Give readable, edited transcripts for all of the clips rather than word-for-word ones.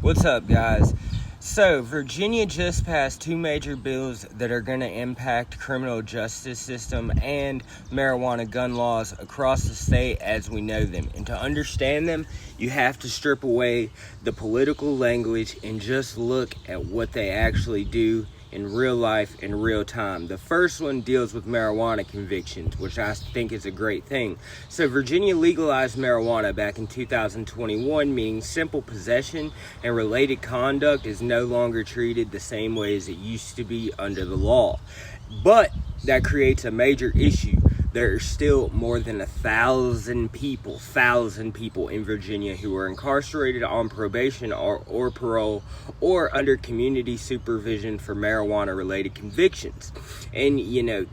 What's up, guys? So, Virginia just passed two major bills that are going to impact criminal justice system and marijuana gun laws across the state as we know them. And to understand them, you have to strip away the political language and just look at what they actually do in real life, in real time. The first one deals with marijuana convictions, which I think is a great thing. So Virginia legalized marijuana back in 2021, meaning simple possession and related conduct is no longer treated the same way as it used to be under the law. But that creates a major issue. There are still more than 1,000 people in Virginia who are incarcerated on probation or parole or under community supervision for marijuana-related convictions. And,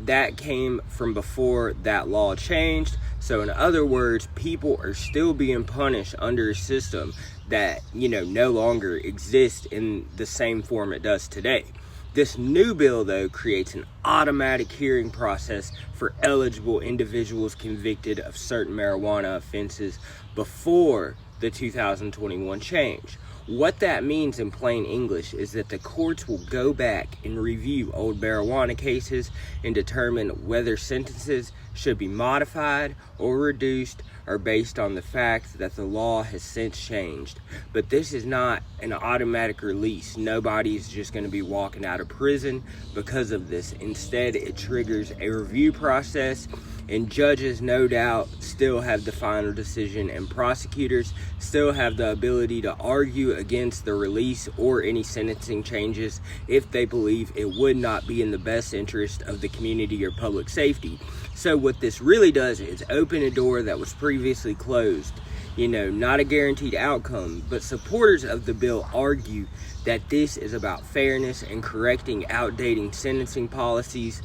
that came from before that law changed. So in other words, people are still being punished under a system that, no longer exists in the same form it does today. This new bill, though, creates an automatic hearing process for eligible individuals convicted of certain marijuana offenses before the 2021 change. What that means in plain English is that the courts will go back and review old marijuana cases and determine whether sentences should be modified or reduced or based on the fact that the law has since changed. But this is not an automatic release. Nobody's just going to be walking out of prison because of this. Instead, it triggers a review process, and judges, no doubt, still have the final decision, and prosecutors still have the ability to argue against the release or any sentencing changes if they believe it would not be in the best interest of the community or public safety. So what this really does is open a door that was previously closed. Not a guaranteed outcome, but supporters of the bill argue that this is about fairness and correcting outdated sentencing policies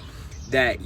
that,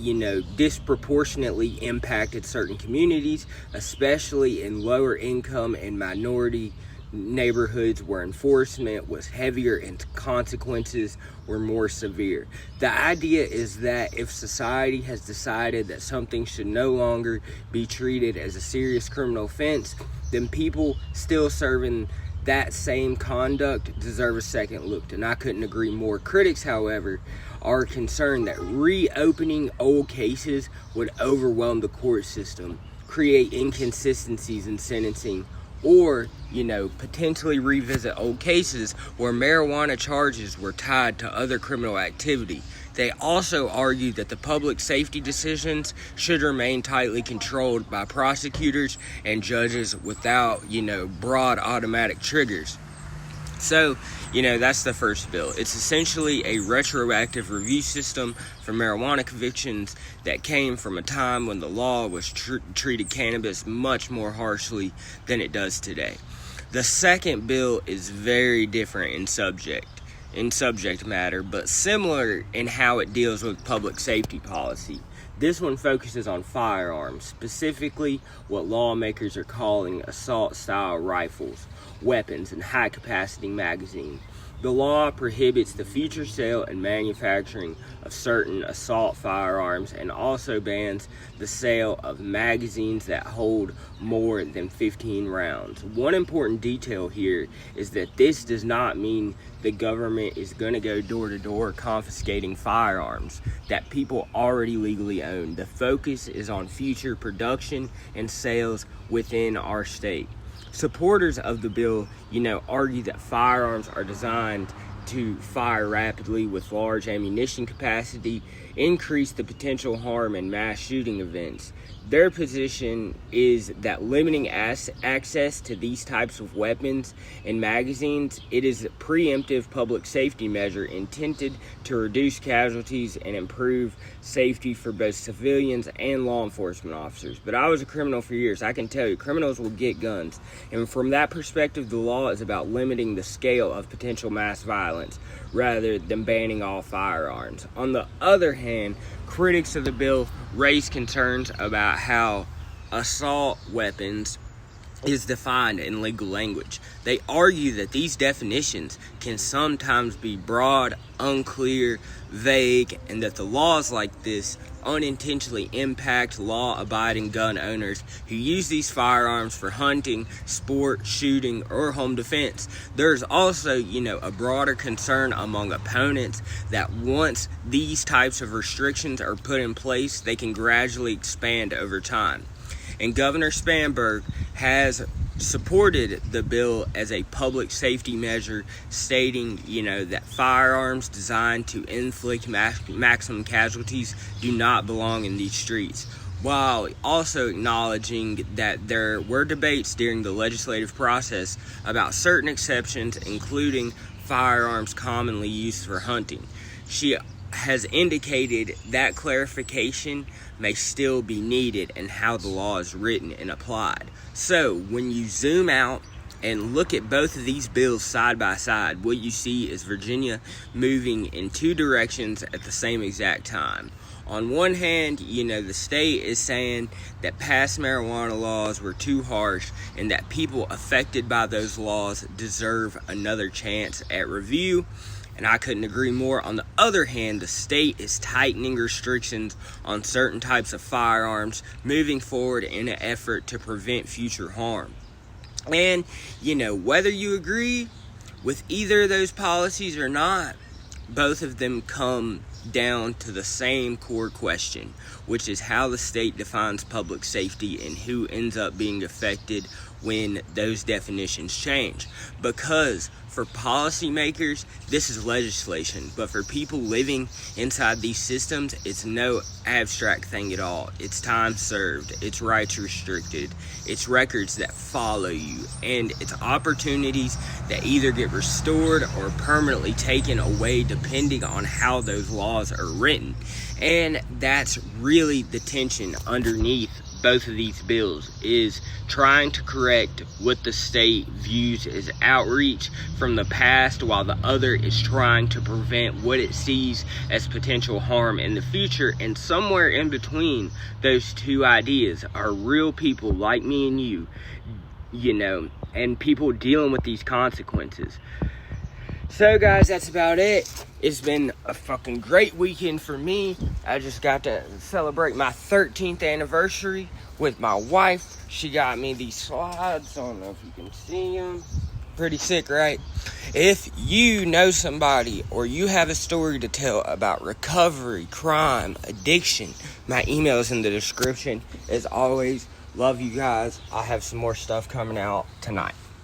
disproportionately impacted certain communities, especially in lower income and minority neighborhoods where enforcement was heavier and consequences were more severe. The idea is that if society has decided that something should no longer be treated as a serious criminal offense, then people still serving that same conduct deserve a second look. And I couldn't agree more. Critics, however, are concerned that reopening old cases would overwhelm the court system, create inconsistencies in sentencing, or, potentially revisit old cases where marijuana charges were tied to other criminal activity. They also argue that the public safety decisions should remain tightly controlled by prosecutors and judges without, broad automatic triggers. So, that's the first bill. It's essentially a retroactive review system for marijuana convictions that came from a time when the law was treated cannabis much more harshly than it does today. The second bill is very different in subject matter, but similar in how it deals with public safety policy. This one focuses on firearms, specifically what lawmakers are calling assault-style rifles, weapons, and high-capacity magazines. The law prohibits the future sale and manufacturing of certain assault firearms and also bans the sale of magazines that hold more than 15 rounds. One important detail here is that this does not mean the government is going to go door to door confiscating firearms that people already legally own. The focus is on future production and sales within our state. Supporters of the bill, argue that firearms are designed to fire rapidly with large ammunition capacity, increase the potential harm in mass shooting events. Their position is that limiting access to these types of weapons and magazines, it is a preemptive public safety measure intended to reduce casualties and improve safety for both civilians and law enforcement officers. But I was a criminal for years. I can tell you, criminals will get guns. And from that perspective, the law is about limiting the scale of potential mass violence rather than banning all firearms. On the other hand, critics of the bill raise concerns about how assault weapons is defined in legal language. They argue that these definitions can sometimes be broad, unclear, vague, and that the laws like this unintentionally impact law-abiding gun owners who use these firearms for hunting, sport, shooting, or home defense. There's also, a broader concern among opponents that once these types of restrictions are put in place, they can gradually expand over time. And Governor Spanberg has supported the bill as a public safety measure, stating, that firearms designed to inflict maximum casualties do not belong in these streets, while also acknowledging that there were debates during the legislative process about certain exceptions, including firearms commonly used for hunting. She has indicated that clarification may still be needed in how the law is written and applied. So, when you zoom out and look at both of these bills side by side, what you see is Virginia moving in two directions at the same exact time. On one hand, the state is saying that past marijuana laws were too harsh and that people affected by those laws deserve another chance at review. And I couldn't agree more. On the other hand, the state is tightening restrictions on certain types of firearms, moving forward in an effort to prevent future harm. And, whether you agree with either of those policies or not, both of them come down to the same core question, which is how the state defines public safety and who ends up being affected when those definitions change. Because for policymakers, this is legislation, but for people living inside these systems, it's no abstract thing at all. It's time served, it's rights restricted, it's records that follow you, and it's opportunities that either get restored or permanently taken away depending on how those laws are written. And that's really the tension underneath both of these bills, is trying to correct what the state views as outreach from the past, while the other is trying to prevent what it sees as potential harm in the future. And somewhere in between those two ideas are real people like me and you, and people dealing with these consequences. So guys, that's about it. It's been a fucking great weekend for me. I just got to celebrate my 13th anniversary with my wife. She got me these slides. I don't know if you can see them. Pretty sick, right? If you know somebody or you have a story to tell about recovery, crime, addiction, my email is in the description. As always, love you guys. I have some more stuff coming out tonight.